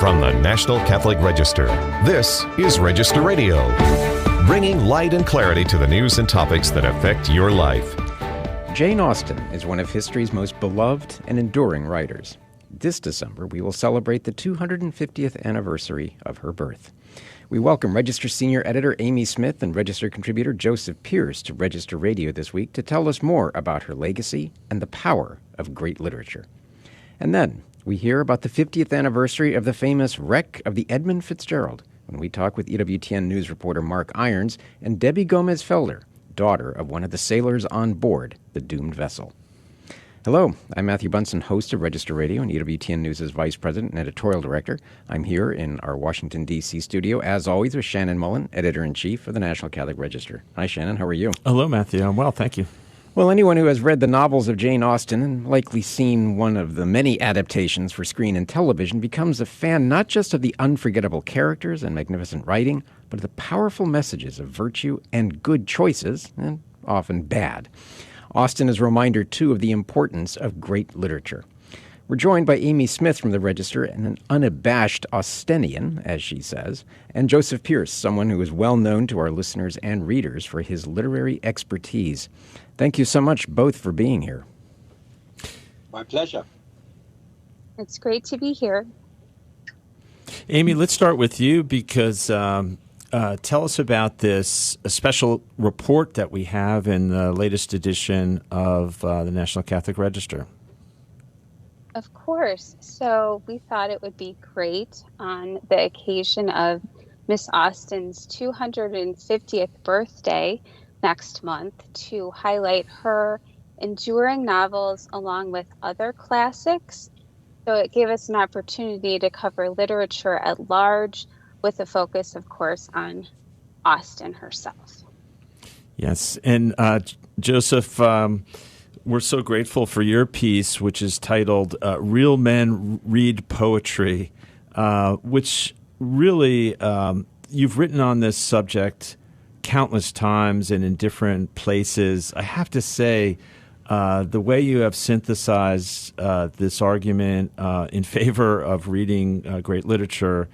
From the National Catholic Register, this is Register Radio, bringing light and clarity to the news and topics that affect your life. Jane Austen is one of history's most beloved and enduring writers. This December, we will celebrate the 250th anniversary of her birth. We welcome Register Senior Editor Amy Smith and Register contributor Joseph Pearce to Register Radio this week to tell us more about her legacy and the power of great literature. And then, we hear about the 50th anniversary of the famous wreck of the Edmund Fitgerald when we talk with EWTN news reporter Mark Irons and Debbie Gomez-Felder, daughter of one of the sailors on board the doomed vessel. Hello, I'm Matthew Bunson, host of Register Radio and EWTN News' Vice President and Editorial Director. I'm here in our Washington, D.C. studio, as always, with Shannon Mullen, Editor-in-Chief of the National Catholic Register. Hi, Shannon. How are you? Hello, Matthew. I'm well, thank you. Well, anyone who has read the novels of Jane Austen and likely seen one of the many adaptations for screen and television becomes a fan not just of the unforgettable characters and magnificent writing, but of the powerful messages of virtue and good choices, and often bad. Austen is a reminder, too, of the importance of great literature. We're joined by Amy Smith from the Register, and an unabashed Austenian, as she says, and Joseph Pearce, someone who is well known to our listeners and readers for his literary expertise. Thank you so much, both, for being here. My pleasure. It's great to be here. Amy, let's start with you because tell us about this special report that we have in the latest edition of the National Catholic Register. Of course. So we thought it would be great on the occasion of Miss Austen's 250th birthday next month to highlight her enduring novels along with other classics. So it gave us an opportunity to cover literature at large with a focus, of course, on Austen herself. Yes. And Joseph, we're so grateful for your piece, which is titled Real Men Read Poetry, which really you've written on this subject countless times and in different places. I have to say, the way you have synthesized this argument in favor of reading great literature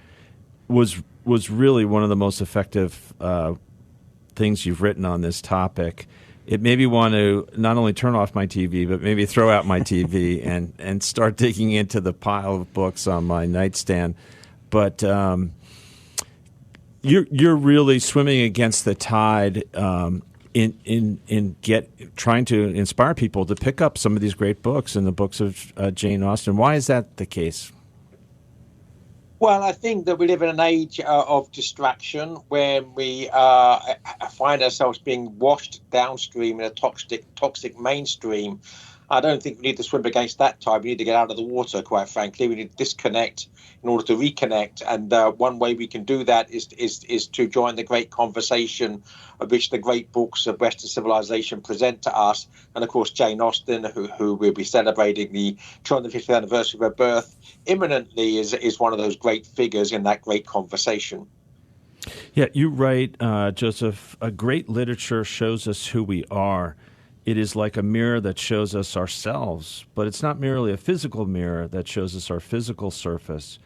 was really one of the most effective things you've written on this topic. It made me want to not only turn off my TV, but maybe throw out my TV and start digging into the pile of books on my nightstand. But you're really swimming against the tide in trying to inspire people to pick up some of these great books and the books of Jane Austen. Why is that the case? Well, I think that we live in an age of distraction when we find ourselves being washed downstream in a toxic mainstream. I don't think we need to swim against that tide. We need to get out of the water, quite frankly. We need to disconnect in order to reconnect. And one way we can do that is to join the great conversation of which the great books of Western civilization present to us. And, of course, Jane Austen, who will be celebrating the 250th anniversary of her birth imminently, is one of those great figures in that great conversation. Yeah, you write, Joseph, a great literature shows us who we are. It is like a mirror that shows us ourselves, but it's not merely a physical mirror that shows us our physical surface,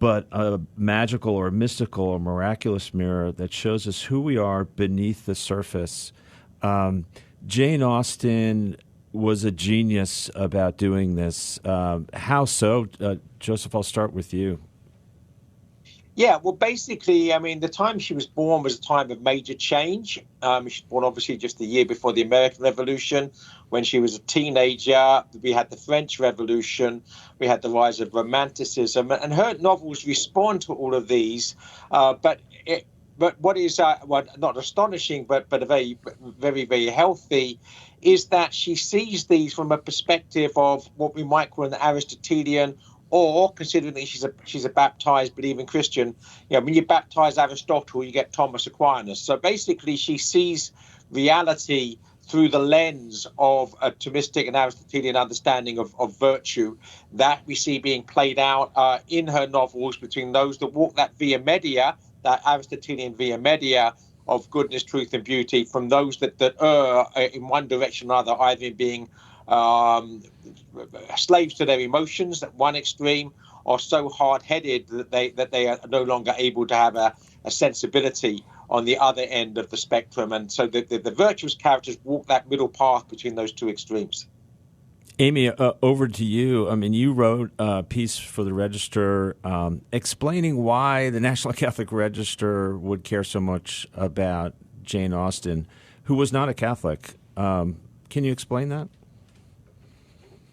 but a magical or mystical or miraculous mirror that shows us who we are beneath the surface. Jane Austen was a genius about doing this. How so? Joseph, I'll start with you. Yeah, well, basically, I mean, the time she was born was a time of major change. She was born, obviously, just the year before the American Revolution. When she was a teenager, we had the French Revolution. We had the rise of Romanticism. And her novels respond to all of these. But what is not astonishing, but a very, very, very healthy, is that she sees these from a perspective of what we might call an Aristotelian, or considering that she's a baptized believing Christian, when you baptize Aristotle, you get Thomas Aquinas. So basically, she sees reality through the lens of a Thomistic and Aristotelian understanding of virtue that we see being played out in her novels between those that walk that via media, that Aristotelian via media of goodness, truth, and beauty, from those that err in one direction or another, either in being slaves to their emotions at one extreme, are so hard-headed that they are no longer able to have a sensibility on the other end of the spectrum. And so the virtuous characters walk that middle path between those two extremes. Amy, over to you. I mean, you wrote a piece for the Register explaining why the National Catholic Register would care so much about Jane Austen, who was not a Catholic. Can you explain that?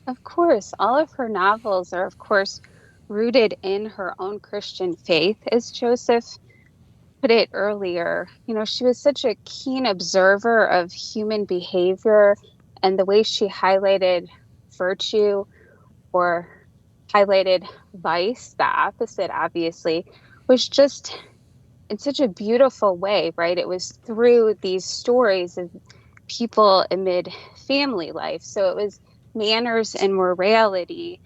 Of course, all of her novels are, of course, rooted in her own Christian faith, as Joseph put it earlier. You know, she was such a keen observer of human behavior, and the way she highlighted virtue or highlighted vice, the opposite, obviously, was just in such a beautiful way, right? It was through these stories of people amid family life. So it was manners and morality.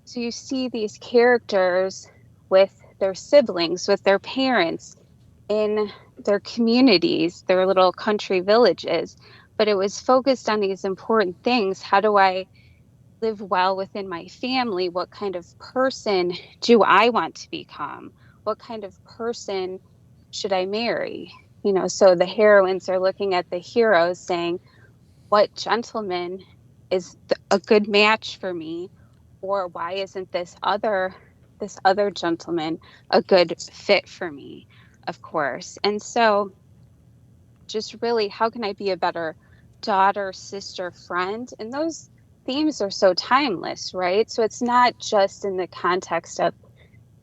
So you see these characters with their siblings, with their parents, in their communities, their little country villages. But it was focused on these important things. How do I live well within my family? What kind of person do I want to become? What kind of person should I marry? You know, so the heroines are looking at the heroes saying, what gentleman is a good match for me? Or why isn't this other gentleman a good fit for me, of course? And so just really, how can I be a better daughter, sister, friend? And those themes are so timeless, right? So it's not just in the context of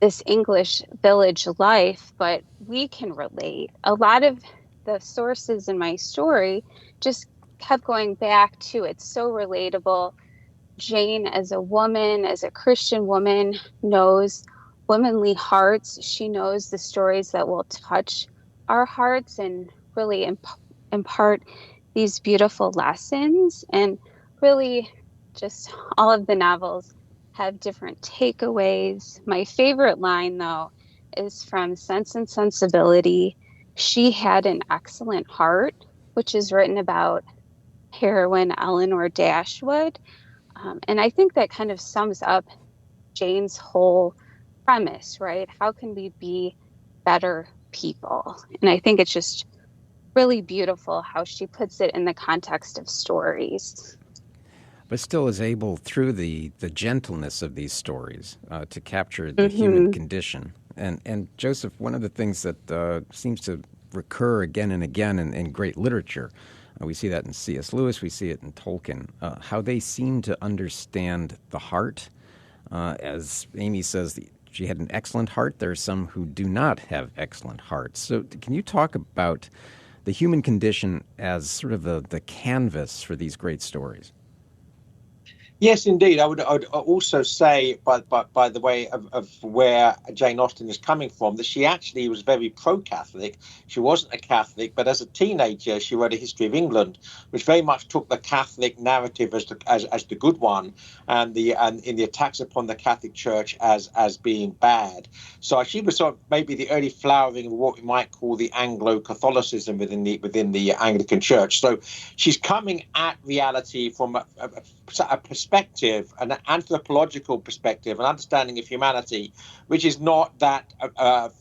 this English village life, but we can relate. A lot of the sources in my story just kept going back to it's so relatable. Jane, as a woman, as a Christian woman, knows womanly hearts. She knows the stories that will touch our hearts and really impart these beautiful lessons. And really, just all of the novels have different takeaways. My favorite line, though, is from Sense and Sensibility. She had an excellent heart, which is written about heroine Eleanor Dashwood. And I think that kind of sums up Jane's whole premise, right? How can we be better people? And I think it's just really beautiful how she puts it in the context of stories. But still is able, through the gentleness of these stories, to capture the human condition. And Joseph, one of the things that seems to recur again and again in great literature, we see that in C.S. Lewis, we see it in Tolkien, how they seem to understand the heart. As Amy says, she had an excellent heart. There are some who do not have excellent hearts. So can you talk about the human condition as sort of the canvas for these great stories? Yes, indeed. I would also say, by the way of where Jane Austen is coming from, that she actually was very pro-Catholic. She wasn't a Catholic, but as a teenager, she wrote a history of England, which very much took the Catholic narrative as the good one, and in the attacks upon the Catholic Church as being bad. So she was sort of maybe the early flowering of what we might call the Anglo-Catholicism within the Anglican Church. So she's coming at reality from a perspective, an anthropological perspective, an understanding of humanity, which is not that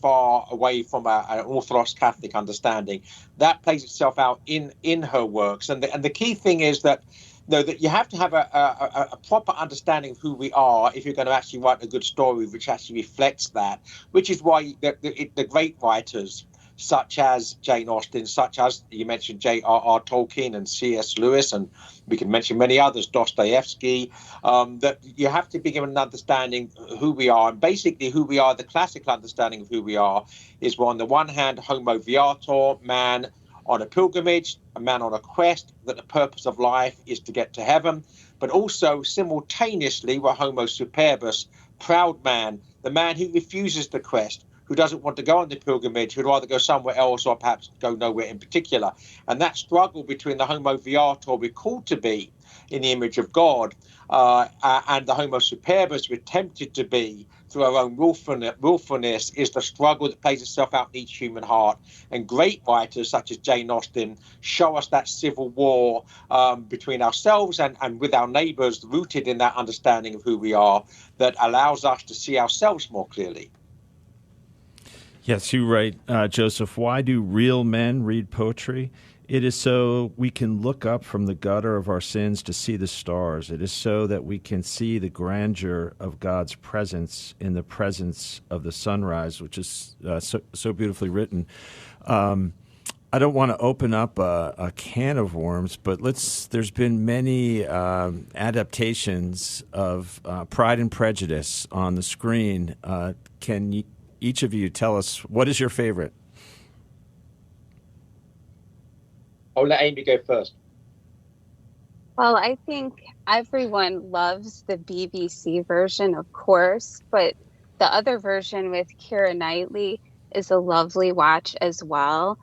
far away from an Orthodox Catholic understanding. That plays itself out in her works, and the key thing is that that you have to have a proper understanding of who we are if you're going to actually write a good story which actually reflects that. Which is why the great writers, such as Jane Austen, such as you mentioned J.R.R. Tolkien and C.S. Lewis, and we can mention many others, Dostoevsky, that you have to be given an understanding of who we are. And basically who we are, the classical understanding of who we are, is on the one hand, homo viator, man on a pilgrimage, a man on a quest, that the purpose of life is to get to heaven, but also simultaneously we're homo superbus, proud man, the man who refuses the quest, who doesn't want to go on the pilgrimage, who'd rather go somewhere else or perhaps go nowhere in particular. And that struggle between the homo viator we're called to be in the image of God and the Homo superbus we're tempted to be through our own willfulness is the struggle that plays itself out in each human heart. And great writers such as Jane Austen show us that civil war between ourselves and with our neighbors, rooted in that understanding of who we are, that allows us to see ourselves more clearly. Yes, you write, Joseph, why do real men read poetry? It is so we can look up from the gutter of our sins to see the stars. It is so that we can see the grandeur of God's presence in the presence of the sunrise, which is so beautifully written. I don't want to open up a can of worms, but there's been many adaptations of Pride and Prejudice on the screen. Can each of you tell us, what is your favorite? I'll let Amy go first. Well, I think everyone loves the BBC version, of course, but the other version with Keira Knightley is a lovely watch as well.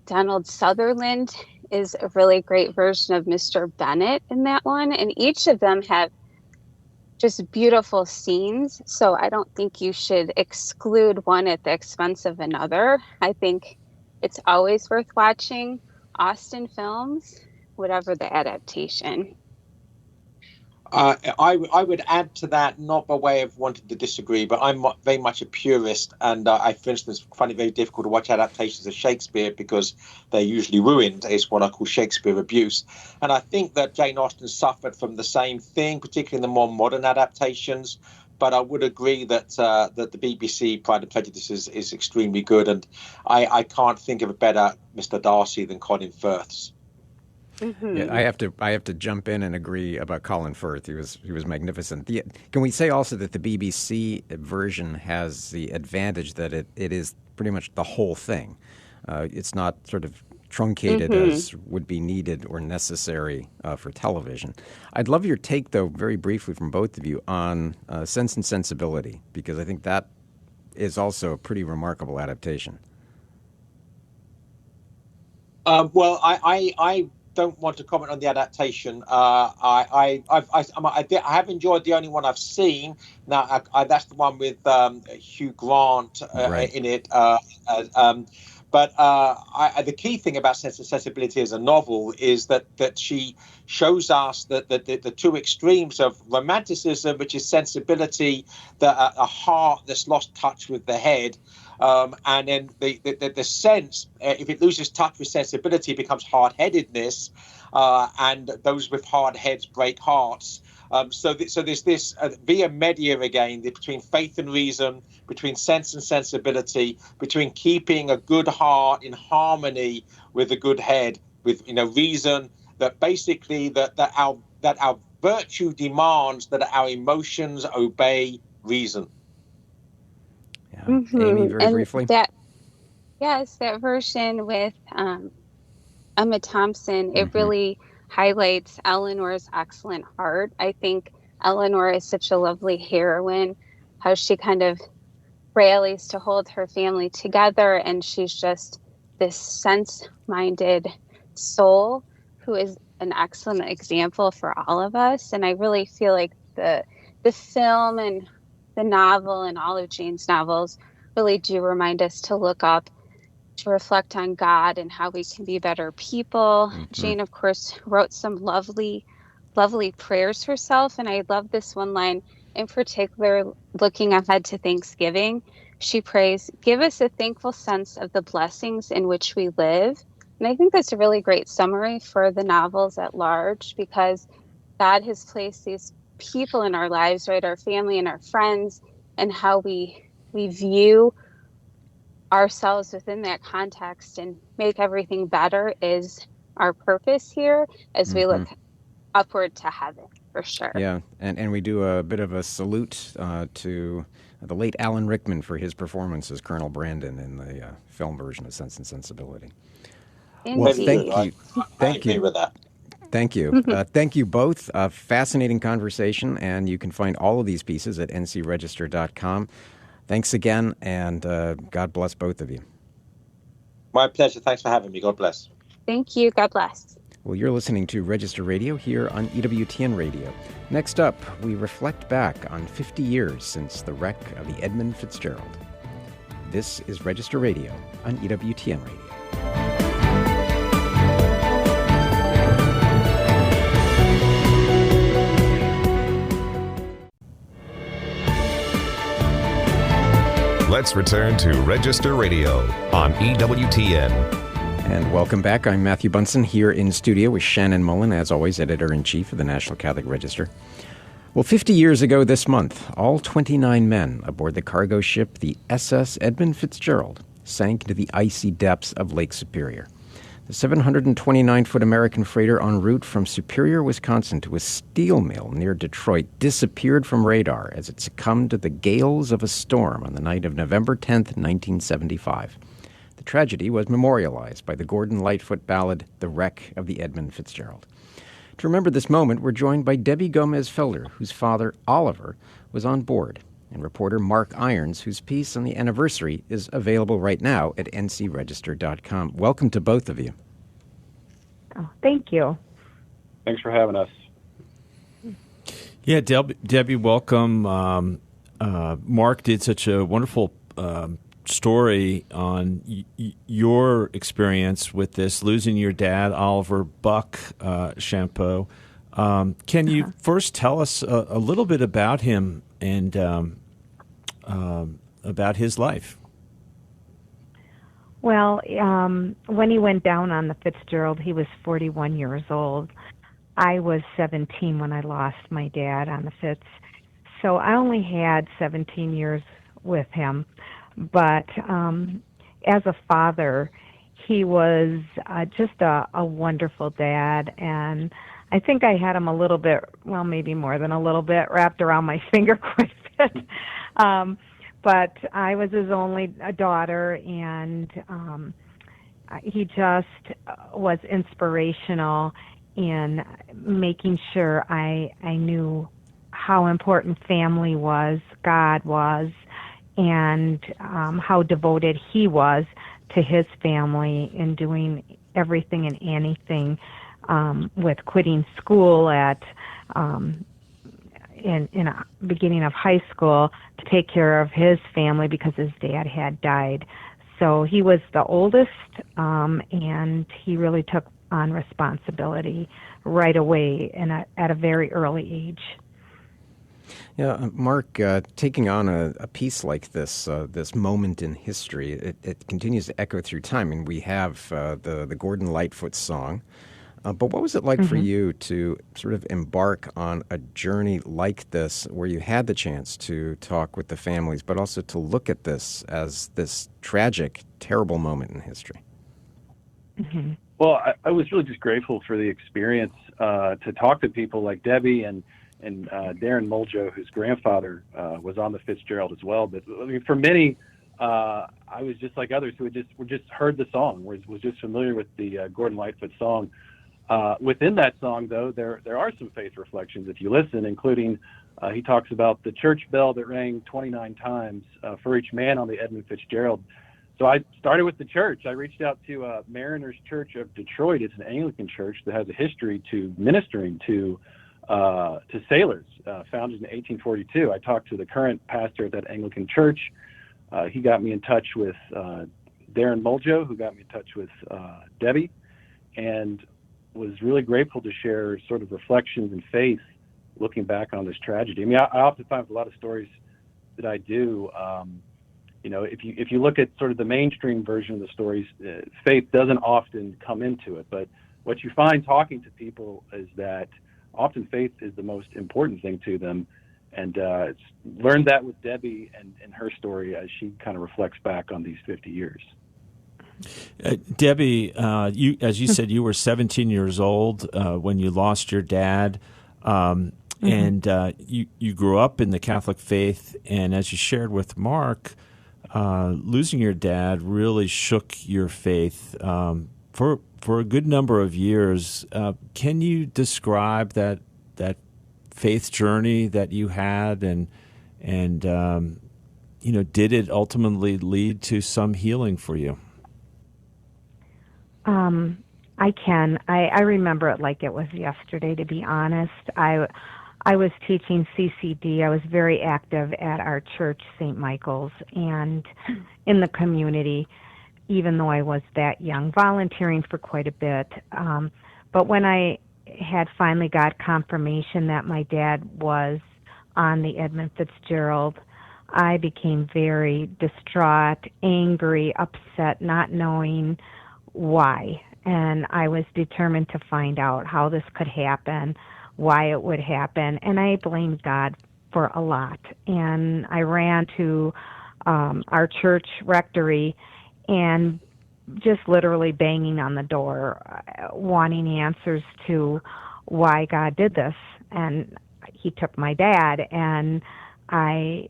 Donald Sutherland is a really great version of Mr. Bennet in that one, and each of them have just beautiful scenes, so I don't think you should exclude one at the expense of another. I think it's always worth watching Austen films, whatever the adaptation. I would add to that, not by way of wanting to disagree, but I'm very much a purist, and I, for instance, find it very difficult to watch adaptations of Shakespeare because they're usually ruined. It's what I call Shakespeare abuse. And I think that Jane Austen suffered from the same thing, particularly in the more modern adaptations. But I would agree that that the BBC Pride and Prejudice is extremely good, and I can't think of a better Mr. Darcy than Colin Firth's. Mm-hmm. Yeah, I have to jump in and agree about Colin Firth. He was magnificent. Can we say also that the BBC version has the advantage that it is pretty much the whole thing? It's not sort of truncated as would be needed or necessary for television. I'd love your take, though, very briefly from both of you on Sense and Sensibility, because I think that is also a pretty remarkable adaptation. Well, I don't want to comment on the adaptation. I have enjoyed the only one I've seen. Now, that's the one with Hugh Grant in it. But the key thing about Sense and Sensibility as a novel is that she shows us that the two extremes of romanticism, which is sensibility, a heart that's lost touch with the head, and then the sense, if it loses touch with sensibility, becomes hard-headedness, and those with hard heads break hearts. So there's this via media again between faith and reason, between sense and sensibility, between keeping a good heart in harmony with a good head, with reason. That basically that our virtue demands that our emotions obey reason. Yeah. Mm-hmm. Amy, very briefly. That version with Emma Thompson, it really highlights Eleanor's excellent heart. I think Eleanor is such a lovely heroine, how she kind of rallies to hold her family together, and she's just this sense-minded soul who is an excellent example for all of us. And I really feel like the film and the novel and all of Jane's novels really do remind us to look up, to reflect on God and how we can be better people. Mm-hmm. Jane, of course, wrote some lovely, lovely prayers herself. And I love this one line in particular, looking ahead to Thanksgiving. She prays, "Give us a thankful sense of the blessings in which we live." And I think that's a really great summary for the novels at large, because God has placed these people in our lives, right? Our family and our friends, and how we view ourselves within that context and make everything better is our purpose here as we look upward to heaven, for sure. Yeah, and we do a bit of a salute to the late Alan Rickman for his performance as Colonel Brandon in the film version of Sense and Sensibility. Indeed. Well, thank you. I agree with that. Thank you. Thank you both. Fascinating conversation, and you can find all of these pieces at ncregister.com. Thanks again, and God bless both of you. My pleasure. Thanks for having me. God bless. Thank you. God bless. Well, you're listening to Register Radio here on EWTN Radio. Next up, we reflect back on 50 years since the wreck of the Edmund Fitgerald. This is Register Radio on EWTN Radio. Let's return to Register Radio on EWTN. And welcome back. I'm Matthew Bunson here in studio with Shannon Mullen, as always, Editor-in-Chief of the National Catholic Register. Well, 50 years ago this month, all 29 men aboard the cargo ship, the SS Edmund Fitgerald, sank into the icy depths of Lake Superior. The 729-foot American freighter en route from Superior, Wisconsin to a steel mill near Detroit disappeared from radar as it succumbed to the gales of a storm on the night of November 10th, 1975. The tragedy was memorialized by the Gordon Lightfoot ballad, The Wreck of the Edmund Fitgerald. To remember this moment, we're joined by Debbie Gomez-Felder, whose father, Oliver, was on board, and reporter Mark Irons, whose piece on the anniversary is available right now at ncregister.com. Welcome to both of you. Oh, thank you. Thanks for having us. Yeah, Debbie, welcome. Mark did such a wonderful story on your experience with this, losing your dad, Oliver Buck Champeau. Can you first tell us a little bit about him and about his life? Well, when he went down on the Fitzgerald, he was 41 years old. I was 17 when I lost my dad on the Fitz. So I only had 17 years with him. But as a father, he was just a wonderful dad. And I think I had him a little bit, well, maybe more than a little bit, wrapped around my finger quite a bit. But I was his only daughter, and he just was inspirational in making sure I knew how important family was, God was, and how devoted he was to his family in doing everything and anything, with quitting school at in a beginning of high school to take care of his family because his dad had died. So he was the oldest, and he really took on responsibility right away at a very early age. Yeah, Mark, taking on a piece like this, this moment in history, it continues to echo through time. And we have the Gordon Lightfoot song. But what was it like for you to sort of embark on a journey like this where you had the chance to talk with the families, but also to look at this as this tragic, terrible moment in history? Mm-hmm. Well, I was really just grateful for the experience to talk to people like Debbie and Darren Muljo, whose grandfather was on the Fitzgerald as well. But I mean, for many, I was just like others who had just heard the song, was just familiar with the Gordon Lightfoot song. Within that song, though, there are some faith reflections if you listen, including he talks about the church bell that rang 29 times for each man on the Edmund Fitgerald. So I started with the church. I reached out to Mariners Church of Detroit. It's an Anglican church that has a history to ministering to sailors, founded in 1842. I talked to the current pastor at that Anglican church. He got me in touch with Darren Muljo, who got me in touch with Debbie, and was really grateful to share sort of reflections and faith looking back on this tragedy. I mean, I often find with a lot of stories that I do, if you look at sort of the mainstream version of the stories, faith doesn't often come into it. But what you find talking to people is that often faith is the most important thing to them. And learned that with Debbie and her story as she kind of reflects back on these 50 years. Debbie, you, as you said, you were 17 years old when you lost your dad, and you grew up in the Catholic faith. And as you shared with Mark, losing your dad really shook your faith for a good number of years. Can you describe that faith journey that you had, and did it ultimately lead to some healing for you? I can. I remember it like it was yesterday, to be honest. I was teaching CCD. I was very active at our church, St. Michael's, and in the community, even though I was that young, volunteering for quite a bit. But when I had finally got confirmation that my dad was on the Edmund Fitgerald, I became very distraught, angry, upset, not knowing why. And I was determined to find out how this could happen, why it would happen, and I blamed God for a lot. And I ran to our church rectory and just literally banging on the door, wanting answers to why God did this. And he took my dad, and I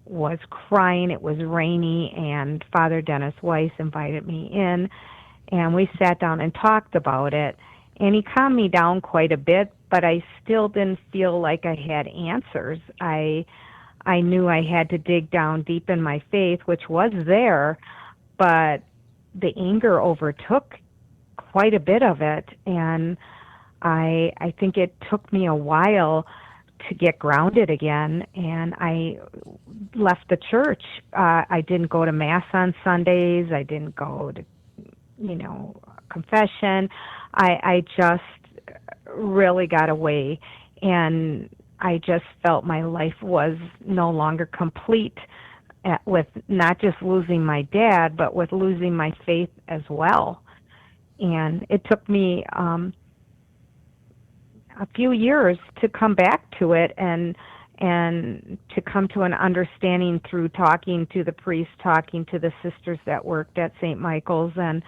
was crying. It was rainy, and Father Dennis Weiss invited me in, and we sat down and talked about it. And he calmed me down quite a bit, but I still didn't feel like I had answers. I knew I had to dig down deep in my faith, which was there, but the anger overtook quite a bit of it, and I think it took me a while to get grounded again, and I left the church. I didn't go to Mass on Sundays. I didn't go to, confession. I just really got away, and I just felt my life was no longer complete with not just losing my dad, but with losing my faith as well. And it took me a few years to come back to it and to come to an understanding through talking to the priest, talking to the sisters that worked at St. Michael's, and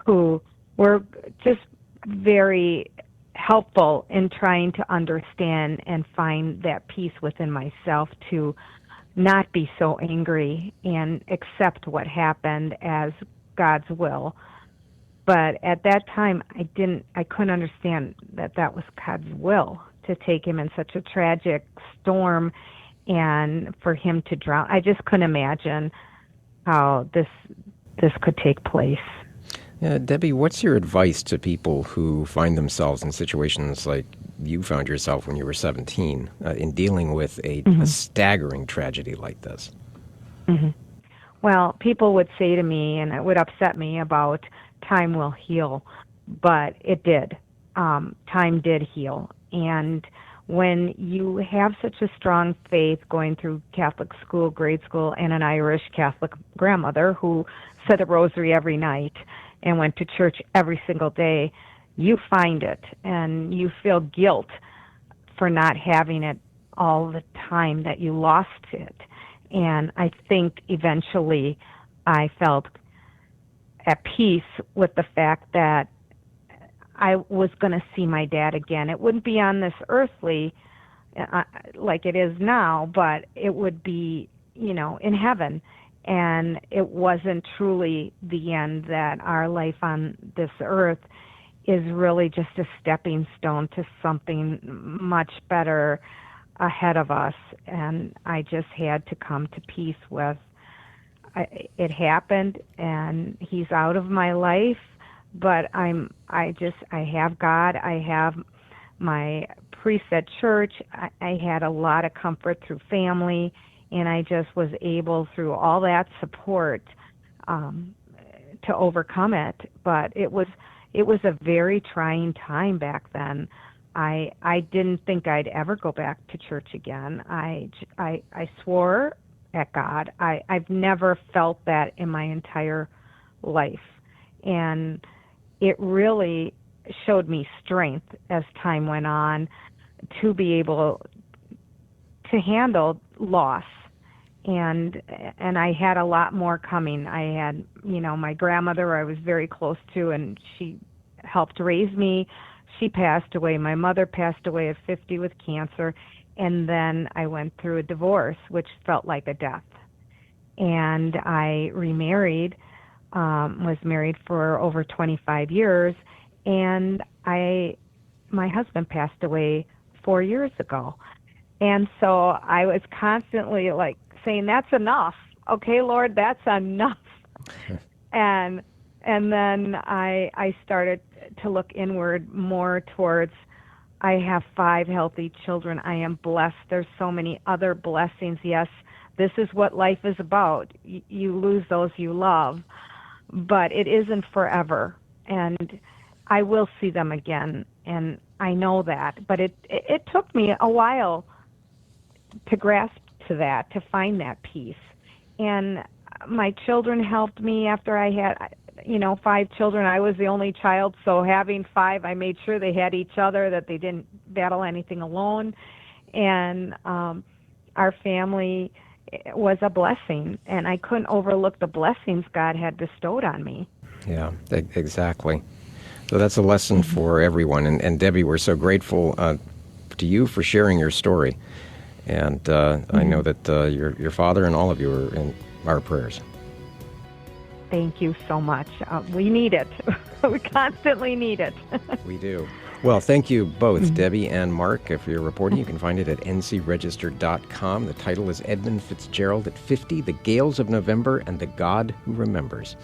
who were just very helpful in trying to understand and find that peace within myself to not be so angry and accept what happened as God's will. But at that time, I couldn't understand that was God's will to take him in such a tragic storm and for him to drown. I just couldn't imagine how this could take place. Debbie, what's your advice to people who find themselves in situations like you found yourself when you were 17 in dealing with a staggering tragedy like this? Mm-hmm. Well, people would say to me, and it would upset me, about time will heal, but it did. Time did heal. And when you have such a strong faith going through Catholic school, grade school, and an Irish Catholic grandmother who said the rosary every night and went to church every single day, you find it, and you feel guilt for not having it all the time that you lost it. And I think eventually I felt at peace with the fact that I was going to see my dad again. It wouldn't be on this earthly like it is now, but it would be, in heaven. And it wasn't truly the end, that our life on this earth is really just a stepping stone to something much better ahead of us. And I just had to come to peace with it happened, and he's out of my life, but I have God. I have my priest at church. I had a lot of comfort through family, and I just was able, through all that support, to overcome it. But it was a very trying time back then. I didn't think I'd ever go back to church again. I swore at God. I've never felt that in my entire life. And it really showed me strength as time went on to be able to handle loss. And I had a lot more coming. I had, my grandmother I was very close to, and she helped raise me. She passed away. My mother passed away at 50 with cancer. And then I went through a divorce, which felt like a death. And I remarried, was married for over 25 years. And my husband passed away 4 years ago. And so I was constantly saying, that's enough. Okay, Lord, that's enough. And And then I started to look inward more towards, I have 5 healthy children. I am blessed. There's so many other blessings. Yes, this is what life is about. You lose those you love, but it isn't forever. And I will see them again, and I know that. But it took me a while to grasp to that, to find that peace. And my children helped me after I had, 5 children. I was the only child, so having 5, I made sure they had each other, that they didn't battle anything alone. And our family was a blessing, and I couldn't overlook the blessings God had bestowed on me. Yeah, exactly. So that's a lesson for everyone. And Debbie, we're so grateful to you for sharing your story. And I know that your father and all of you are in our prayers. Thank you so much. We need it. We constantly need it. We do. Well, thank you both, Debbie and Mark, for your reporting. You can find it at ncregister.com. The title is Edmund Fitgerald at 50, The Gales of November and the God Who Remembers.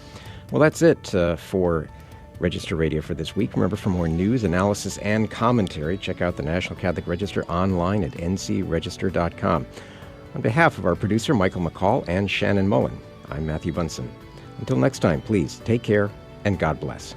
Well, that's it for Register Radio for this week. Remember, for more news, analysis, and commentary, check out the National Catholic Register online at ncregister.com. On behalf of our producer, Michael McCall, and Shannon Mullen, I'm Matthew Bunson. Until next time, please take care and God bless.